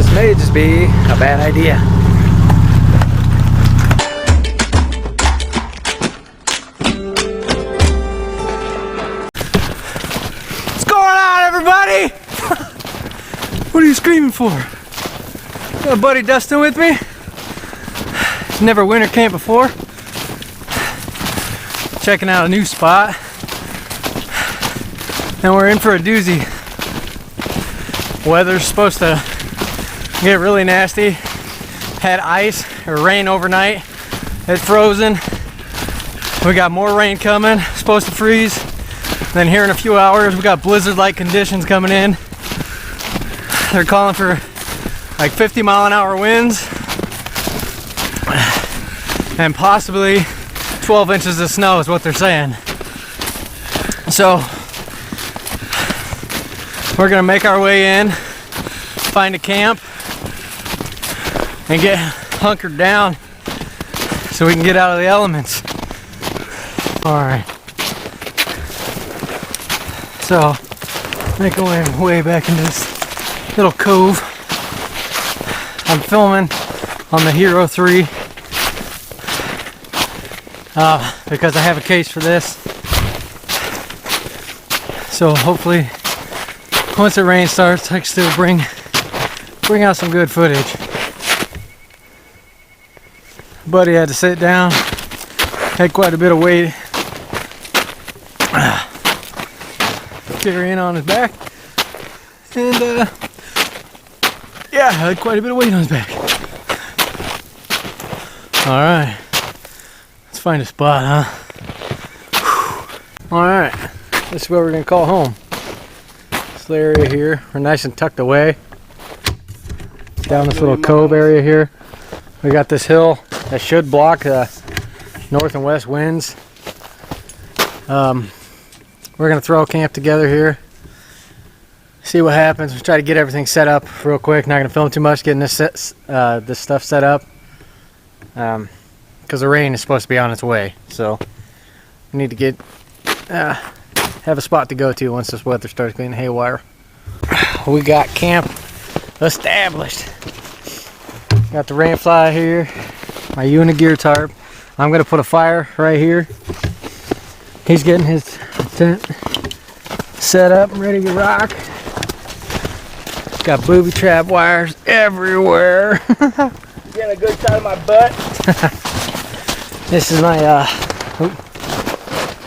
This may just be a bad idea. What's going on, everybody? What are you screaming for? Got a buddy Dustin with me. Never winter camped before. Checking out a new spot. And we're in for a doozy. Weather's supposed to get really nasty. Had ice or rain overnight. It's frozen. We got more rain coming. Supposed to freeze. Then here in a few hours we got blizzard-like conditions coming in. They're calling for like 50-mile-an-hour winds and possibly 12 inches of snow is what they're saying. So we're gonna make our way in, find a camp, and get hunkered down so we can get out of the elements. Alright. So, making my way back into this little cove. I'm filming on the Hero 3 because I have a case for this. So hopefully once the rain starts, I can still bring out some good footage. Buddy had to sit down, had quite a bit of weight carrying on his back, and yeah, had quite a bit of weight on his back. All right, let's find a spot, huh? All right, this is what we're gonna call home. This area here, we're nice and tucked away down this little cove area here. We got this hill that should block the north and west winds. We're gonna throw a camp together here, see what happens. We'll try to get everything set up real quick. Not gonna film too much getting this stuff set up because the rain is supposed to be on its way, so we need to get have a spot to go to once this weather starts getting haywire. We got camp established. Got the rain fly here, my unigear tarp. I'm gonna put a fire right here. He's getting his tent set up and ready to rock. Got booby trap wires everywhere. Getting a good shot of my butt. This is my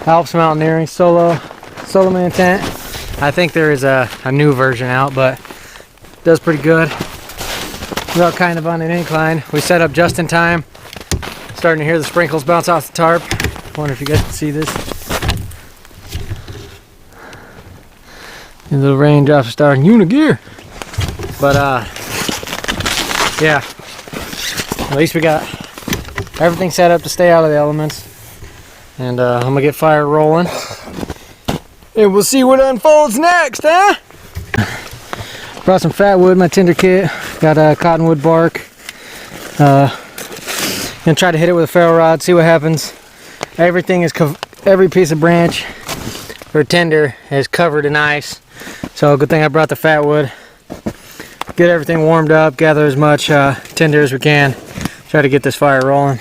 Alps Mountaineering solo man tent. I think there is a new version out, but it does pretty good. We're kind of on an incline. We set up just in time. Starting to hear the sprinkles bounce off the tarp. I wonder if you guys can see this. The little raindrops are starting unigear. But yeah. At least we got everything set up to stay out of the elements. And I'm gonna get fire rolling. And we'll see what unfolds next, huh? Brought some fat wood, my tinder kit. Got a cottonwood bark. Gonna try to hit it with a ferro rod, see what happens. Everything is every piece of branch or tinder is covered in ice. So good thing I brought the fat wood. Get everything warmed up, gather as much tinder as we can. Try to get this fire rolling.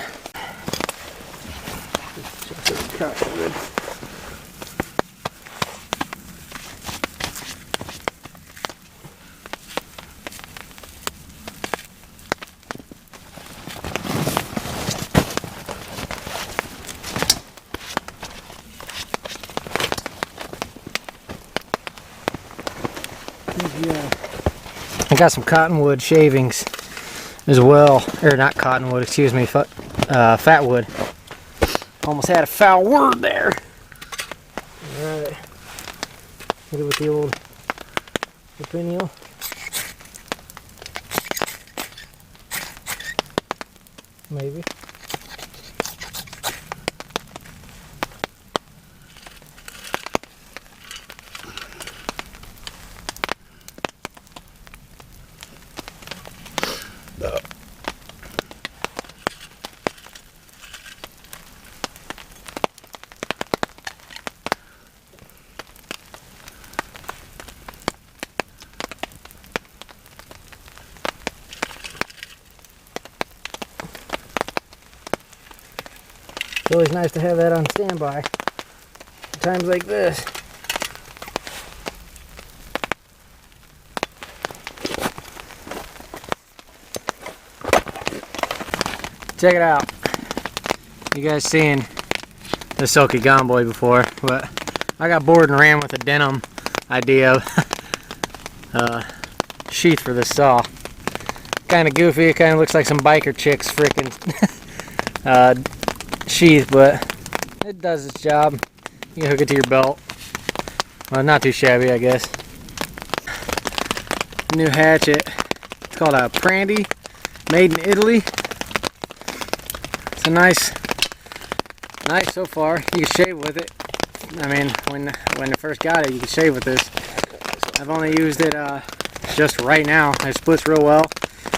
I got some cottonwood shavings as well, or not cottonwood, excuse me, fat wood. Almost had a foul word there. Alright, hit it with the old opinion. Maybe. always nice to have that on standby. Times like this. Check it out. You guys seen the Silky Gone Boy before, but I got bored and ran with a denim idea of sheath for this saw. Kind of goofy. It kind of looks like some biker chicks freaking sheath, but it does its job. You can hook it to your belt. Well, not too shabby, I guess. New hatchet. It's called a Prandy, made in Italy. It's a nice so far. You can shave with it. I mean, when I first got it, you could shave with this. I've only used it just right now. It splits real well.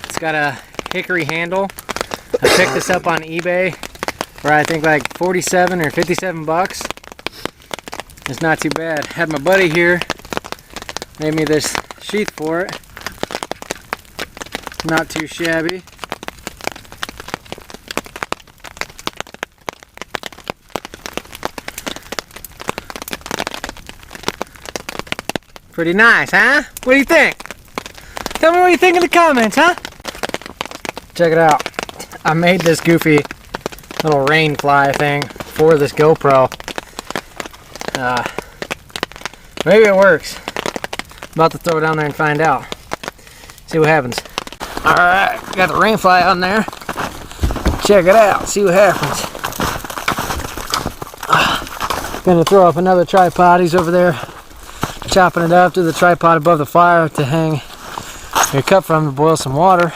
It's got a hickory handle. I picked this up on eBay for I think like 47 or 57 bucks. It's not too bad. Had my buddy here made me this sheath for it. Not too shabby. Pretty nice, huh? What do you think? Tell me what you think in the comments, huh? Check it out. I made this goofy little rain fly thing for this GoPro. Maybe it works. I'm about to throw it down there and find out. See what happens. Alright, got the rain fly on there. Check it out, see what happens. Gonna throw up another tripod. He's over there chopping it up to the tripod above the fire to hang your cup from to boil some water.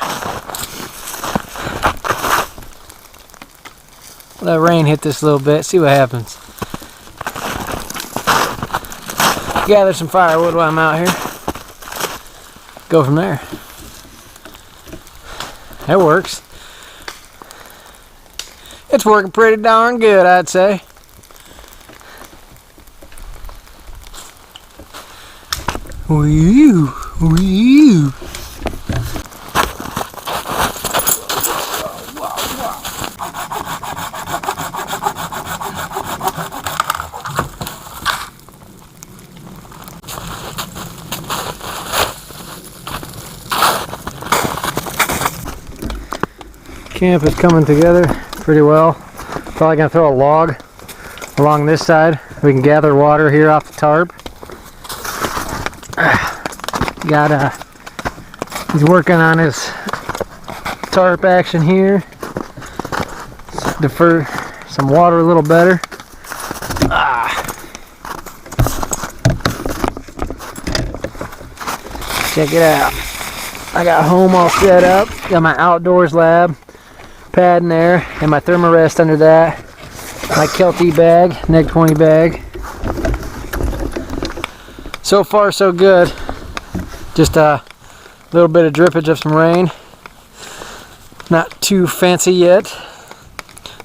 Let rain hit this a little bit, see what happens. Gather some firewood while I'm out here. Go from there. It works. It's working pretty darn good, I'd say. Wee-oo, wee-oo. Camp is coming together pretty well. Probably gonna throw a log along this side. We can gather water here off the tarp. He's working on his tarp action here. Defer some water a little better. Check it out. I got home all set up. Got my outdoors lab pad in there and my thermarest under that. My Kelty bag, neg 20 bag. So far so good. Just a little bit of drippage of some rain. Not too fancy yet.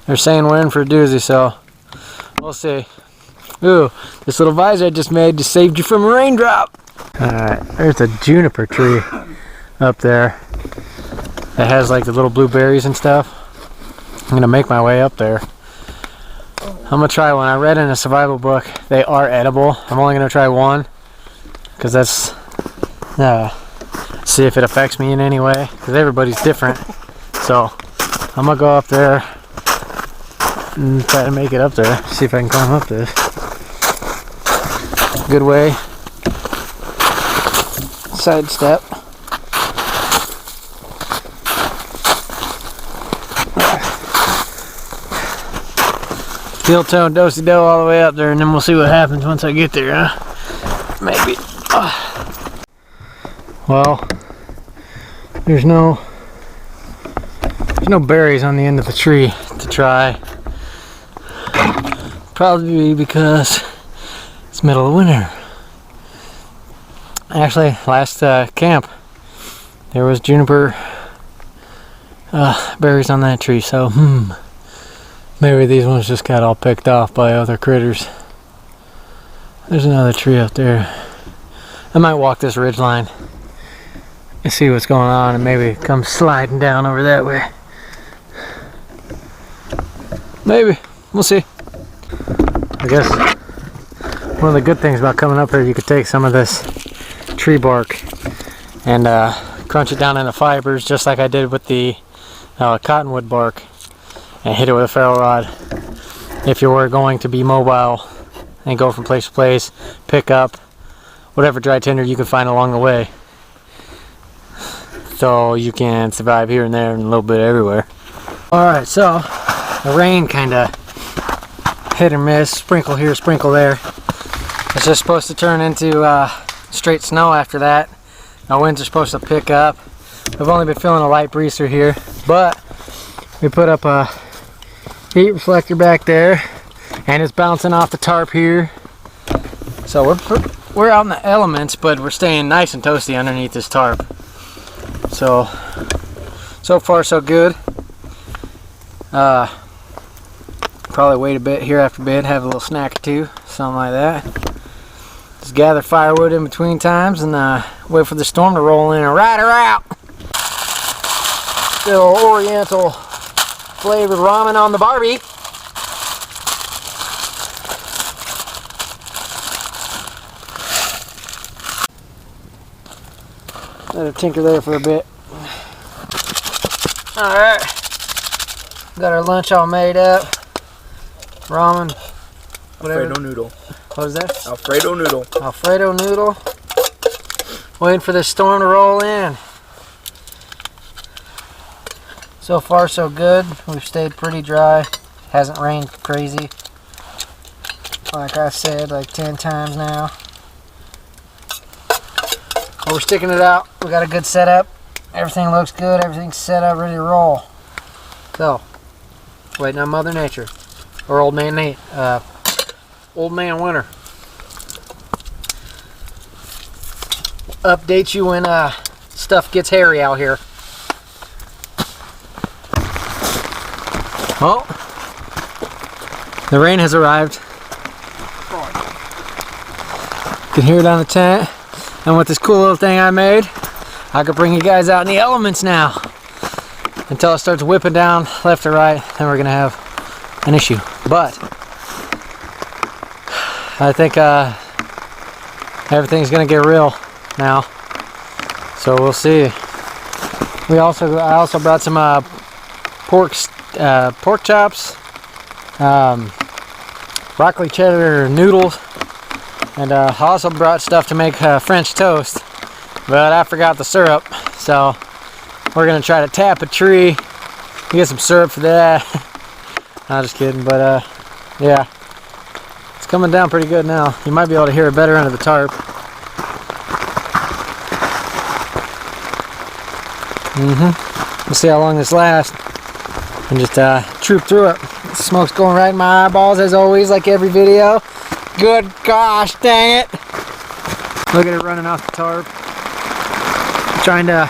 They're saying we're in for a doozy, so we'll see. Ooh, this little visor I just made just saved you from a raindrop. Alright, there's a juniper tree up there that has like the little blueberries and stuff. I'm gonna make my way up there. I'm gonna try one. I read in a survival book they are edible. I'm only gonna try one because that's see if it affects me in any way, because everybody's different. So I'm gonna go up there and try to make it up there, see if I can climb up this. Good way. Side step. Steel toe do-si-do all the way up there, and then we'll see what happens once I get there, huh? Maybe. Well, there's no berries on the end of the tree to try. Probably because it's middle of winter. Actually, last camp there was juniper berries on that tree, so maybe these ones just got all picked off by other critters. There's another tree up there. I might walk this ridge line and see what's going on and maybe come sliding down over that way. Maybe. we'll see. I guess one of the good things about coming up here, you could take some of this tree bark and crunch it down into fibers, just like I did with the cottonwood bark, and hit it with a ferro rod. If you were going to be mobile and go from place to place, pick up whatever dry tinder you can find along the way, so you can survive here and there and a little bit everywhere. Alright, so the rain kind of hit or miss, sprinkle here, sprinkle there. It's just supposed to turn into straight snow after that. Our winds are supposed to pick up. We've only been feeling a light breeze through here, but we put up a heat reflector back there, and it's bouncing off the tarp here. So we're out in the elements, but we're staying nice and toasty underneath this tarp. So far so good. Probably wait a bit here after bed, have a little snack or two, something like that. Just gather firewood in between times and wait for the storm to roll in and ride her out. Little oriental flavored ramen on the Barbie. Let her tinker there for a bit. Alright. Got our lunch all made up. Ramen. Whatever. Alfredo noodle. What is that? Alfredo noodle. Alfredo noodle. Waiting for this storm to roll in. So far so good. We've stayed pretty dry. Hasn't rained crazy. Like I said, like 10 times now. But we're sticking it out. We got a good setup. Everything looks good. Everything's set up, ready to roll. So, waiting on Mother Nature. Or Old Man Nate. Old Man Winter. Update you when stuff gets hairy out here. Oh, the rain has arrived. You can hear it on the tent. And with this cool little thing I made, I could bring you guys out in the elements now. Until it starts whipping down left or right, then we're gonna have an issue. But I think everything's gonna get real now. So we'll see. I also brought some pork chops, broccoli cheddar noodles, and I also brought stuff to make French toast, but I forgot the syrup, so we're gonna try to tap a tree, get some syrup for that. I'm just kidding, but yeah, it's coming down pretty good now. You might be able to hear it better under the tarp. We'll see how long this lasts. And just troop through it. The smoke's going right in my eyeballs as always, like every video. Good gosh dang it. Look at it running off the tarp. I'm trying to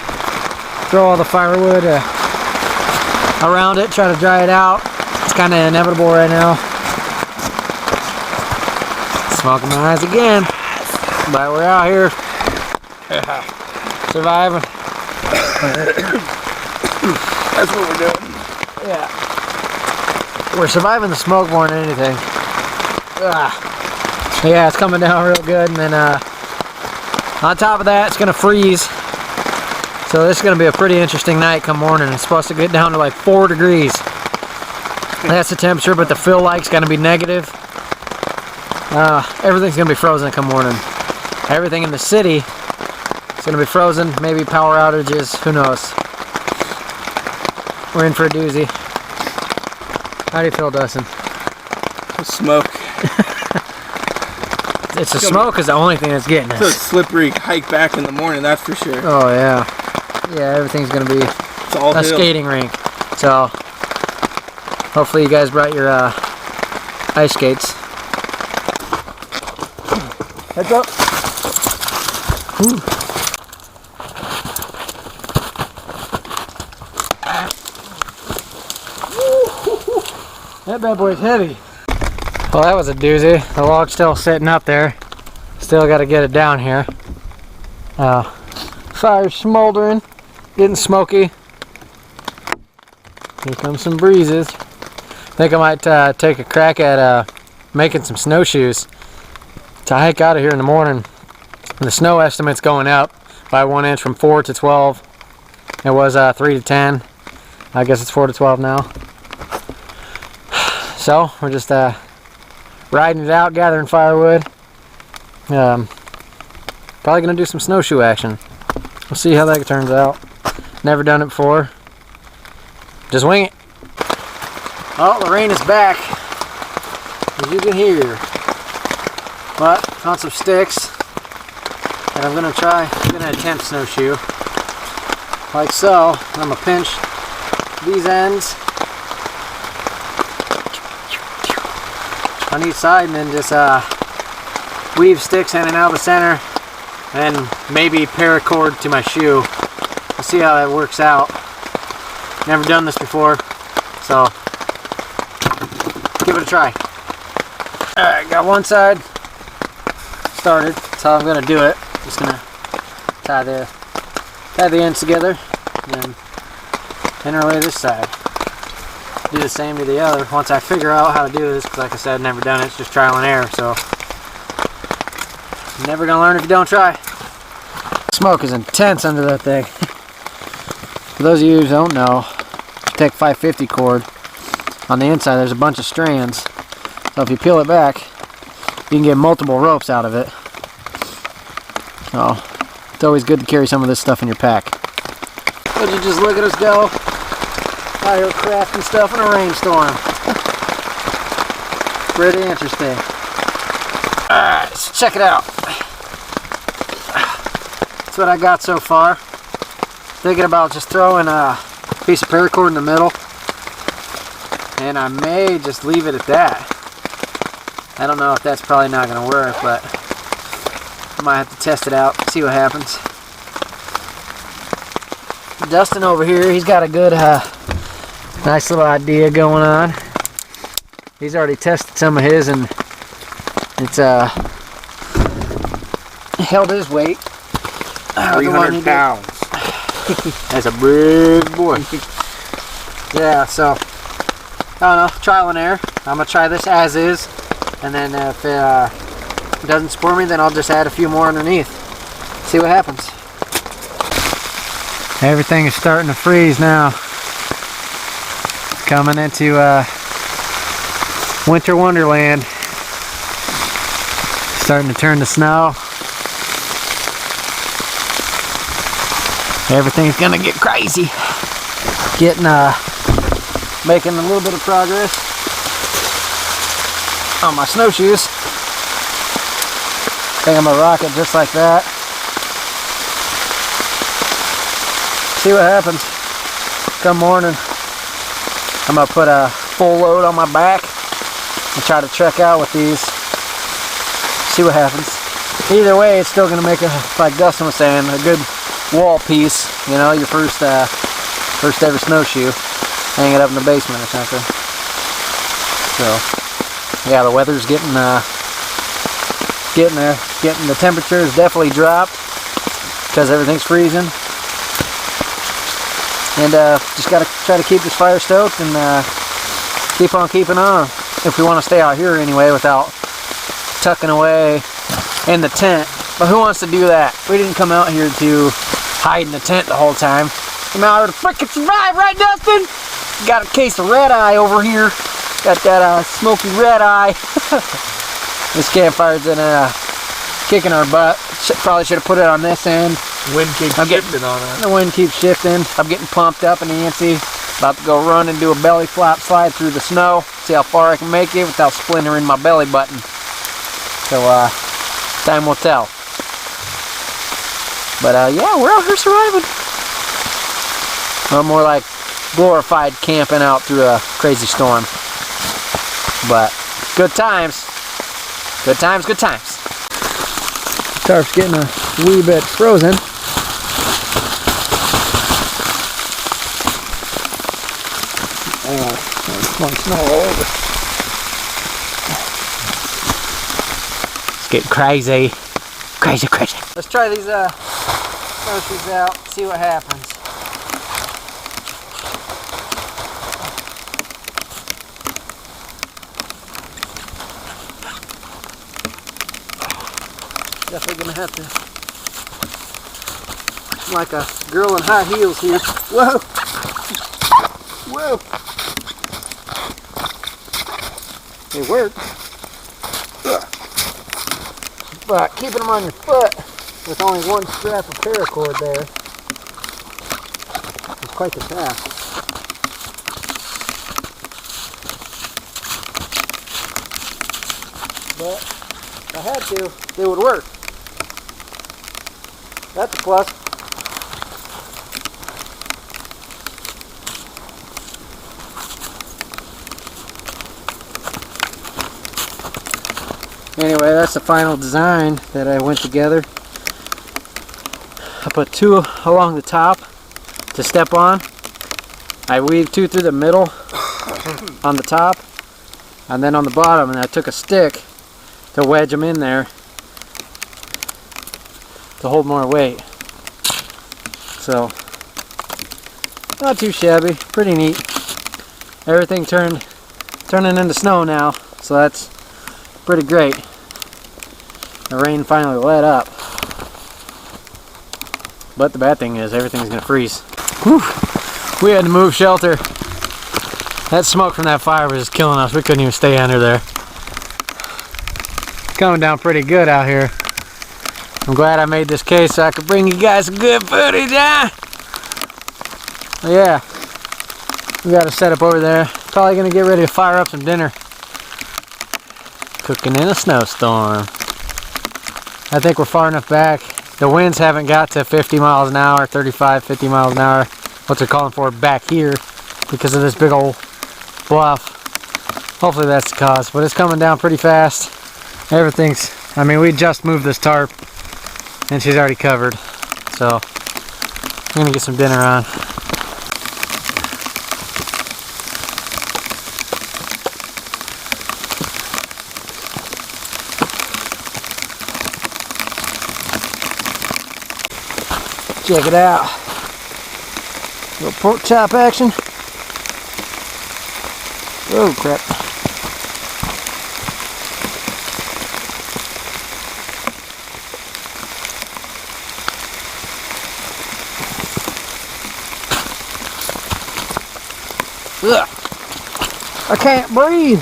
throw all the firewood around it, try to dry it out. It's kind of inevitable right now. Smoke in my eyes again. But we're out here. Surviving. That's what we're doing. Yeah. We're surviving the smoke more than anything. Yeah, it's coming down real good, and then on top of that, it's gonna freeze. So this is gonna be a pretty interesting night come morning. It's supposed to get down to like 4 degrees. That's the temperature, but the feel like's gonna be negative. Everything's gonna be frozen come morning. Everything in the city is gonna be frozen. Maybe power outages. Who knows? We're in for a doozy. How do you feel, Dustin? Smoke. It's the smoke is the only thing that's getting us. It's a slippery hike back in the morning, that's for sure. Oh yeah. Yeah, everything's gonna be a skating rink. So hopefully you guys brought your ice skates. Heads up. Ooh. That bad boy's heavy. Well, that was a doozy. The log's still sitting up there. Still got to get it down here. Fire's smoldering, getting smoky. Here comes some breezes. think I might take a crack at making some snowshoes to hike out of here in the morning. The snow estimate's going up by 1 inch from 4 to 12. It was 3 to 10. I guess it's 4 to 12 now. So we're just riding it out, gathering firewood. Probably gonna do some snowshoe action. We'll see how that turns out. Never done it before. Just wing it. Oh, the rain is back, as you can hear. But found some sticks, and I'm gonna attempt snowshoe, like so. I'm gonna pinch these ends on each side, and then just weave sticks in and out of the center, and maybe paracord to my shoe. We'll see how that works out. Never done this before, so give it a try. Alright, got one side started. That's how I'm gonna do it. Just gonna tie the ends together and then interlay this side. Do the same to the other once I figure out how to do this, because like I said, I've never done it. It's just trial and error, so you're never gonna learn if you don't try. Smoke is intense under that thing. For those of you who don't know, take 550 cord. On the inside there's a bunch of strands, so if you peel it back you can get multiple ropes out of it. So it's always good to carry some of this stuff in your pack. Would you just look at us go out here crafting stuff in a rainstorm. Pretty interesting. Alright, so check it out. That's what I got so far. Thinking about just throwing a piece of paracord in the middle, and I may just leave it at that. I don't know if that's probably not going to work, but I might have to test it out, see what happens. Dustin over here, he's got a good, nice little idea going on. He's already tested some of his, and it's held his weight. 300 pounds. That's a big boy. Yeah, so I don't know, trial and error. I'm gonna try this as is, and then if it doesn't support me, then I'll just add a few more underneath. See what happens. Everything is starting to freeze now. Coming into winter wonderland. Starting to turn to snow. Everything's gonna get crazy. Making a little bit of progress on my snowshoes. I think I'm gonna rock it just like that. See what happens. Come morning, I'm gonna put a full load on my back and try to trek out with these. See what happens. Either way, it's still gonna make a, like Dustin was saying, a good wall piece. You know, your first ever snowshoe. Hang it up in the basement or something. So yeah, the weather's getting there. The temperature has definitely dropped because everything's freezing. And just gotta try to keep this fire stoked and keep on keeping on if we want to stay out here anyway without tucking away in the tent. But who wants to do that? We didn't come out here to hide in the tent the whole time. Come out here to frickin' survive, right, Dustin? Got a case of red eye over here. Got that smoky red eye. This campfire's in kicking our butt. Probably should have put it on this end. Wind keeps shifting on us. The wind keeps shifting. I'm getting pumped up and antsy. About to go run and do a belly flop slide through the snow. See how far I can make it without splintering my belly button. So time will tell. But yeah, we're out here surviving. Well, more like glorified camping out through a crazy storm. But good times. Good times, good times. The tarp's getting a wee bit frozen. There's snow all over. It's getting crazy. Crazy, crazy. Let's try these snowshoes out, see what happens. have to. I'm like a girl in high heels here. Whoa! Whoa! They work. But keeping them on your foot with only one strap of paracord there is quite the task. But if I had to, they would work. That's a plus. Anyway, that's the final design that I went together. I put 2 along the top to step on. I weaved 2 through the middle on the top, and then on the bottom, and I took a stick to wedge them in there to hold more weight. So, not too shabby, pretty neat. Everything turning into snow now, so that's pretty great. The rain finally let up. But the bad thing is everything's gonna freeze. Whew. We had to move shelter. That smoke from that fire was just killing us. We couldn't even stay under there. Coming down pretty good out here. I'm glad I made this case so I could bring you guys some good footage, huh? Yeah. We got a setup over there. Probably gonna get ready to fire up some dinner. Cooking in a snowstorm. I think we're far enough back. The winds haven't got to 50 miles an hour, 35, 50 miles an hour. What they're calling for back here because of this big old bluff. Hopefully that's the cause, but it's coming down pretty fast. Everything's, I mean, we just moved this tarp and she's already covered. So I'm gonna get some dinner on. Check it out. Little pork chop action. Oh crap. Ugh. I can't breathe.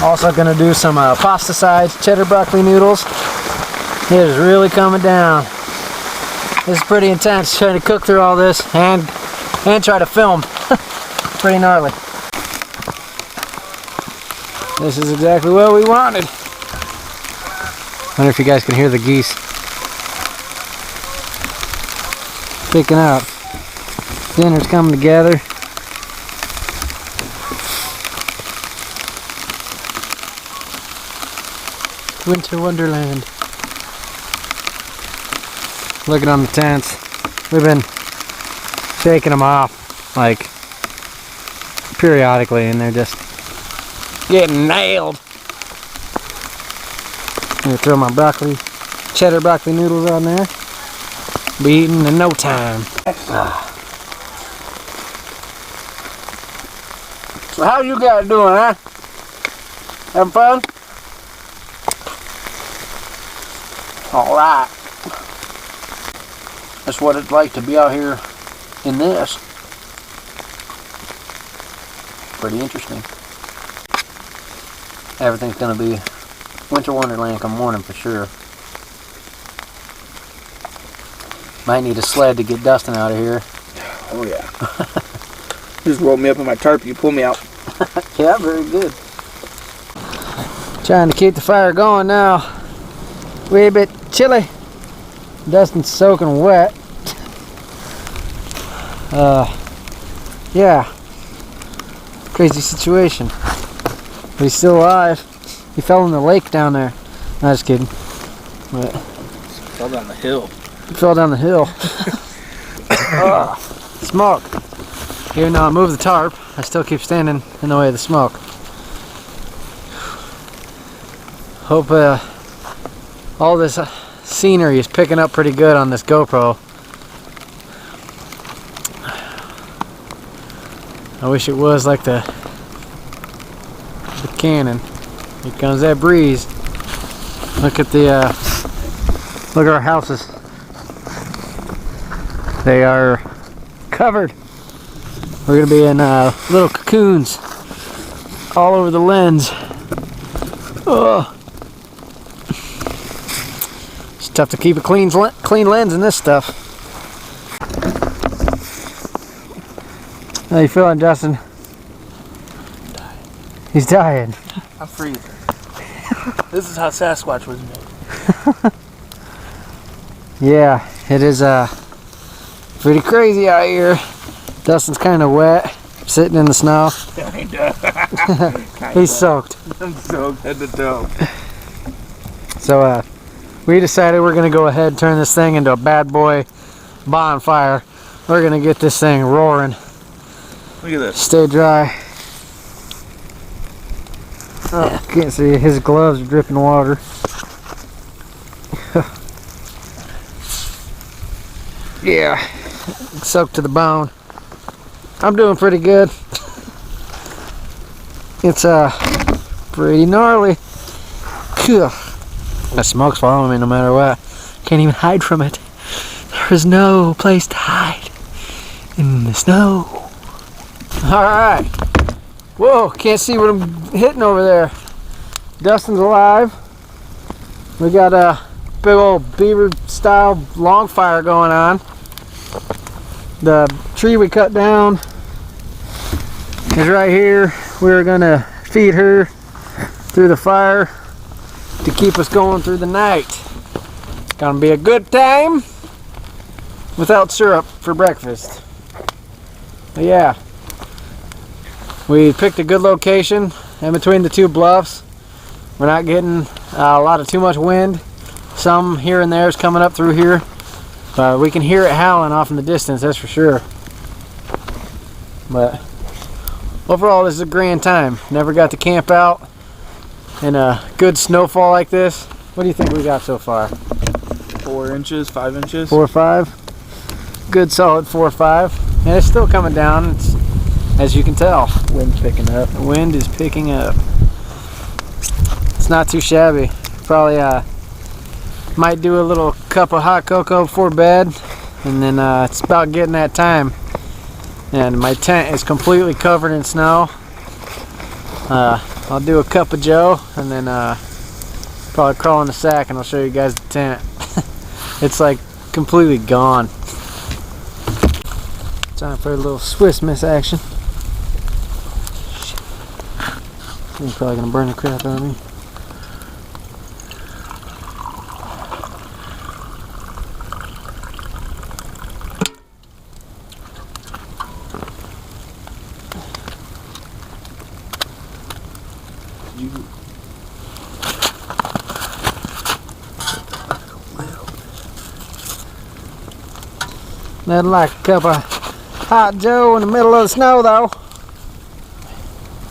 Also gonna do some pasta sides, cheddar broccoli noodles. It is really coming down. This is pretty intense trying to cook through all this and try to film. Pretty gnarly. This is exactly what we wanted. Wonder if you guys can hear the geese picking up. Dinner's coming together. Winter Wonderland. Looking on the tents. We've been shaking them off like periodically and they're just getting nailed. I'm gonna throw my cheddar broccoli noodles on there. Be eating in no time. So how you guys doing, huh? Having fun? Alright. That's what it's like to be out here in this. Pretty interesting. Everything's gonna be Winter Wonderland come morning for sure. Might need a sled to get Dustin out of here. Oh yeah. Just roll me up in my tarp, you pull me out. Yeah, very good. Trying to keep the fire going now. Wee bit chilly. Dustin's soaking wet. Yeah. Crazy situation. But he's still alive. He fell in the lake down there. No, just kidding. But Fell down the hill. he fell down the hill. Smoke. Even though I moved the tarp, I still keep standing in the way of the smoke. Hope all this scenery is picking up pretty good on this GoPro. I wish it was like the Canon. Here comes that breeze. Look at the look at our houses. They are covered. We're gonna be in little cocoons all over the lens. Oh, it's tough to keep a clean lens in this stuff. How you feeling, Justin? He's dying. I'm freezing. This is how Sasquatch was made. Yeah, it is pretty crazy out here. Dustin's kind of wet, sitting in the snow. He's soaked. I'm soaked head to toe. So we decided we're gonna go ahead and turn this thing into a bad boy bonfire. We're gonna get this thing roaring. Look at this. Stay dry. Oh, can't see. His gloves are dripping water. Yeah, soaked to the bone. I'm doing pretty good. It's pretty gnarly. The smoke's following me no matter what. Can't even hide from it. There's no place to hide in the snow. Alright. Whoa, can't see what I'm hitting over there. Dustin's alive. We got a big old beaver style long fire going on. The tree we cut down is right here. We're gonna feed her through the fire to keep us going through the night. Gonna be a good time without syrup for breakfast. But yeah, we picked a good location in between the two bluffs. We're not getting a lot of too much wind. Some here and there is coming up through here. We can hear it howling off in the distance, that's for sure. But overall, this is a grand time. Never got to camp out in a good snowfall like this. What do you think we got so far? 4 inches, 5 inches. 4 or 5. Good solid 4 or 5. And it's still coming down. It's, as you can tell, Wind's picking up. the wind is picking up. It's not too shabby. Probably might do a little cup of hot cocoa before bed, and then it's about getting that time. And my tent is completely covered in snow. I'll do a cup of joe, and then probably crawl in the sack, and I'll show you guys the tent. It's like completely gone. Time for a little Swiss Miss action. He's probably gonna burn the crap out of me. Nothing like a cup of hot joe in the middle of the snow, though.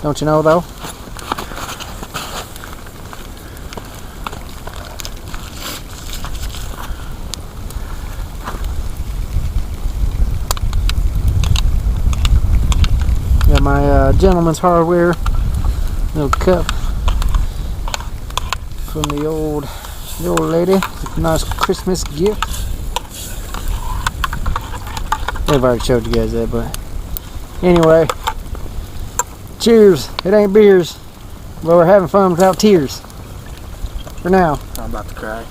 Don't you know, though? Got my gentleman's hardware little cup from the old lady. Nice Christmas gift. I've already showed you guys that, but anyway, cheers. It ain't beers, but we're having fun without tears for now. I'm about to cry.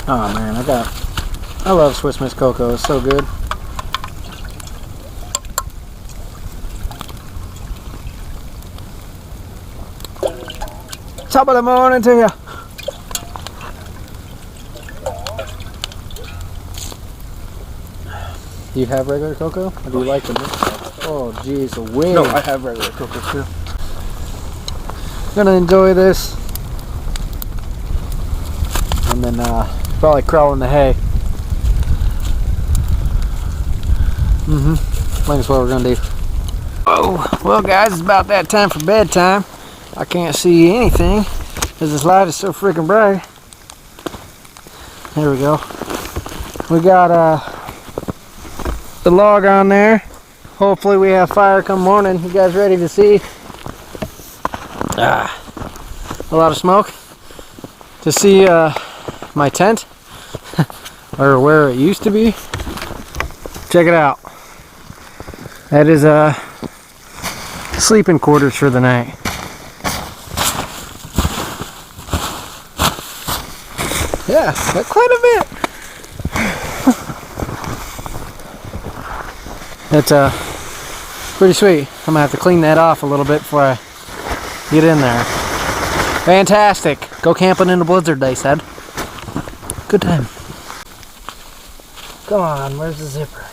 Oh man, I love Swiss Miss Cocoa. It's so good. Top of the morning to you. Do you have regular cocoa? Or do you like the mix? Oh geez, the wind. No, I have regular cocoa too. Gonna enjoy this. And then probably crawl in the hay. I think that's what we're gonna do. Oh, well guys, it's about that time for bedtime. I can't see anything because this light is so freaking bright. There we go. We got the log on there. hopefully we have fire come morning. You guys ready to see? A lot of smoke. To see my tent, or where it used to be. Check it out. That is sleeping quarters for the night. Yeah, but quite a bit. That's pretty sweet. I'm gonna have to clean that off a little bit before I get in there. Fantastic. Go camping in the blizzard, they said. Good time. Come on, where's the zipper?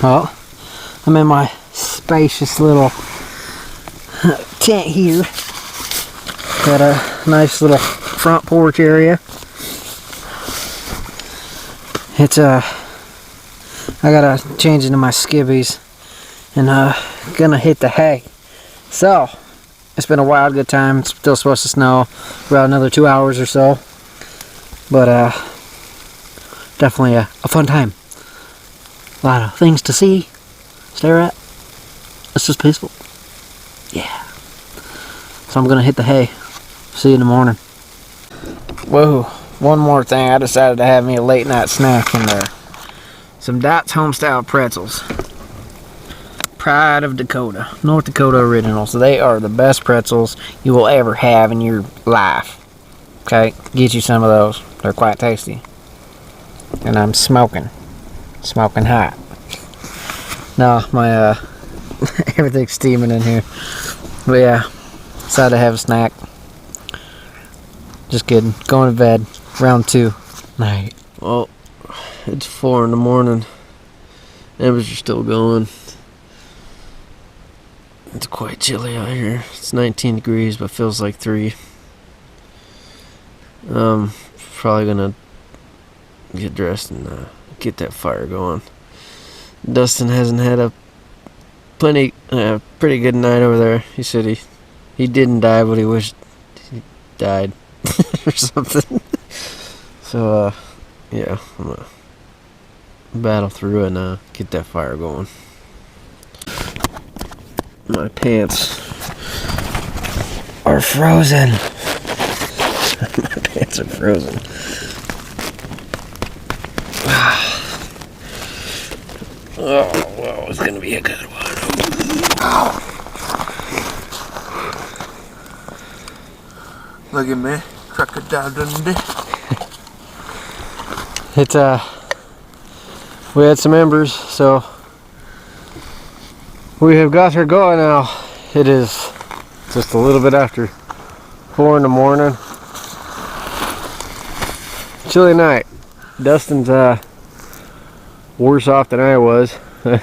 Well, I'm in my spacious little tent here. Got a nice little front porch area. It's I gotta change into my skivvies and gonna hit the hay. So it's been a wild good time. It's still supposed to snow about another 2 hours or so, but definitely a fun time. A lot of things to see, stare at. It's just peaceful. Yeah. So I'm gonna hit the hay. See you in the morning. Whoa, one more thing. I decided to have me a late night snack in there. Some Dots Homestyle pretzels. Pride of Dakota. North Dakota originals. They are the best pretzels you will ever have in your life. Okay, get you some of those. They're quite tasty. And I'm smoking. Smoking hot. No, my everything's steaming in here. But yeah, decided to have a snack. Just kidding. Going to bed. Round 2. Night. Well, it's 4 in the morning. Embers are still going. It's quite chilly out here. It's 19 degrees, but feels like 3. Probably gonna get dressed and get that fire going. Dustin hasn't had a pretty good night over there. He said he didn't die, but he wished he died or something. So yeah, I'm gonna battle through and get that fire going. My pants are frozen. My pants are frozen. Oh, well, it's gonna be a good one. Look at me, crocodile Dundee. It's we had some embers, so we have got her going now. It is just a little bit after 4 in the morning. Chilly night. Dustin's worse off than I was. A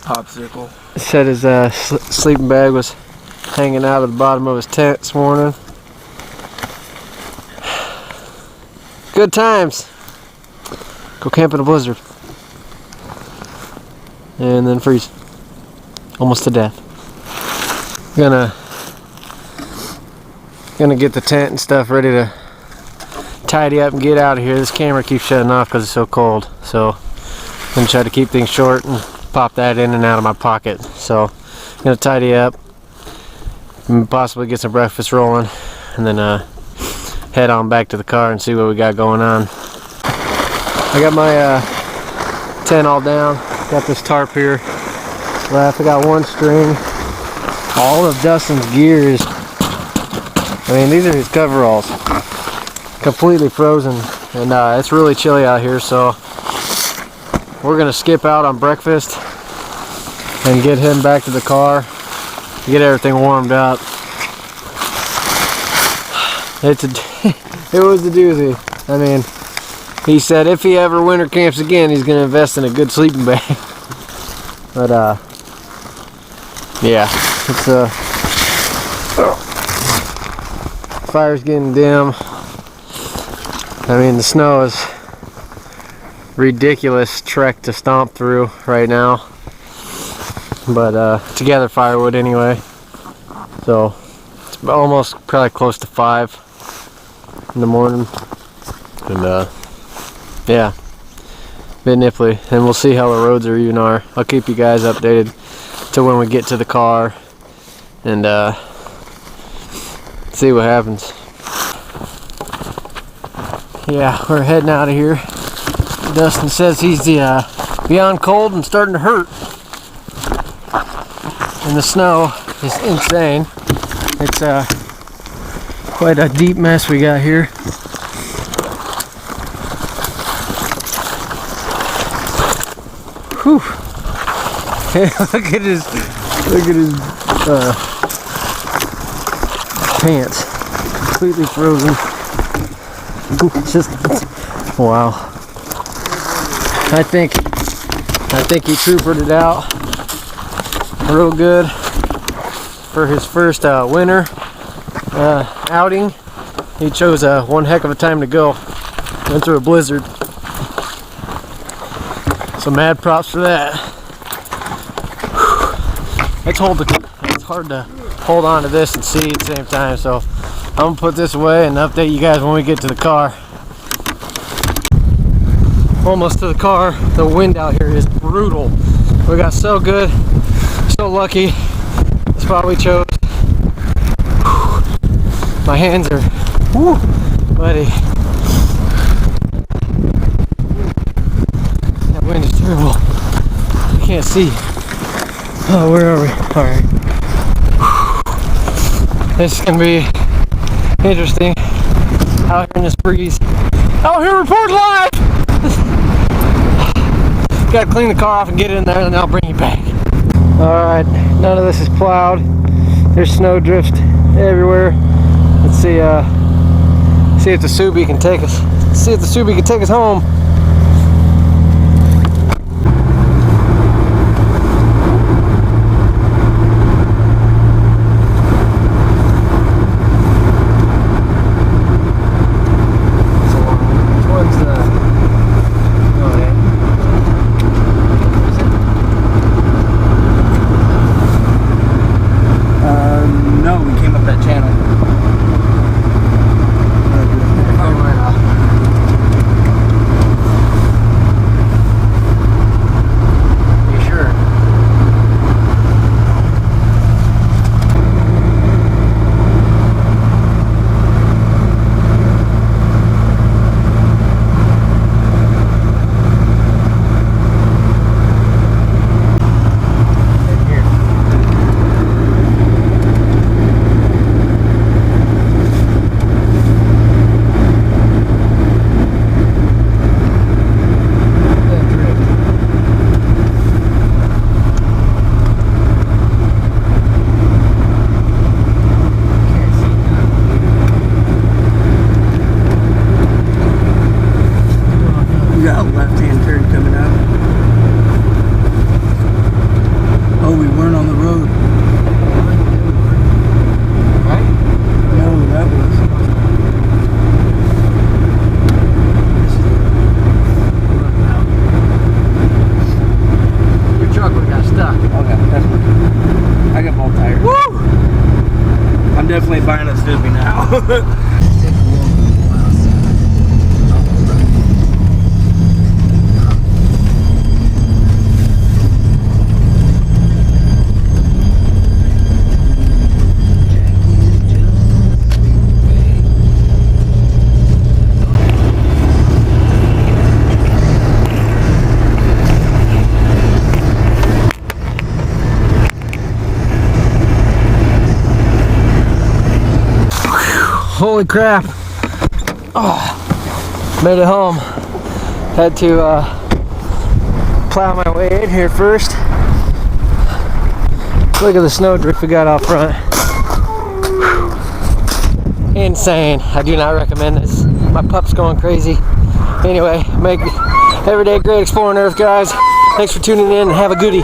popsicle. Said his sleeping bag was hanging out at the bottom of his tent this morning. Good times. Go camp in a blizzard. And then freeze. Almost to death. Gonna get the tent and stuff ready to tidy up and get out of here. This camera keeps shutting off because it's so cold. So I'm gonna try to keep things short and pop that in and out of my pocket. So I'm gonna tidy up and possibly get some breakfast rolling and then head on back to the car and see what we got going on. I got my tent all down. Got this tarp here left. I got one string. All of Dustin's gear is, I mean, these are his coveralls. Completely frozen, and it's really chilly out here, so we're gonna skip out on breakfast and get him back to the car, get everything warmed up. It was a doozy. I mean, he said if he ever winter camps again, he's gonna invest in a good sleeping bag. But yeah, it's fire's getting dim. I mean, the snow is ridiculous trek to stomp through right now, but to gather firewood anyway. So it's almost probably close to 5 in the morning, and yeah, bit nipply, and we'll see how the roads are even are. I'll keep you guys updated till when we get to the car, and see what happens. Yeah, we're heading out of here. Dustin says he's beyond cold and starting to hurt, and the snow is insane. It's quite a deep mess we got here. Whew. Hey, look at his pants, completely frozen. Just wow. I think he troopered it out real good for his first winter outing. He chose one heck of a time to go. Went through a blizzard. So mad props for that. It's hard to hold on to this and see at the same time, so I'm gonna put this away and update you guys when we get to the car. Almost to the car. The wind out here is brutal. We got so good, so lucky. The spot we chose. My hands are buddy. That wind is terrible. I can't see. Oh, where are we? Alright. This is gonna be interesting. Out here in this breeze. Out here, report live! Gotta clean the car off and get it in there, and then I'll bring you back. Alright, none of this is plowed. There's snow drift everywhere. Let's see if the Subi can take us. See if the Subi can take us home. No, we came up that channel. Definitely buying a Subi now. Holy crap. Oh, made it home. Had to plow my way in here first. Look at the snow drift we got out front. Insane. I do not recommend this. My pup's going crazy. Anyway, make every day great exploring Earth, guys. Thanks for tuning in and have a goodie.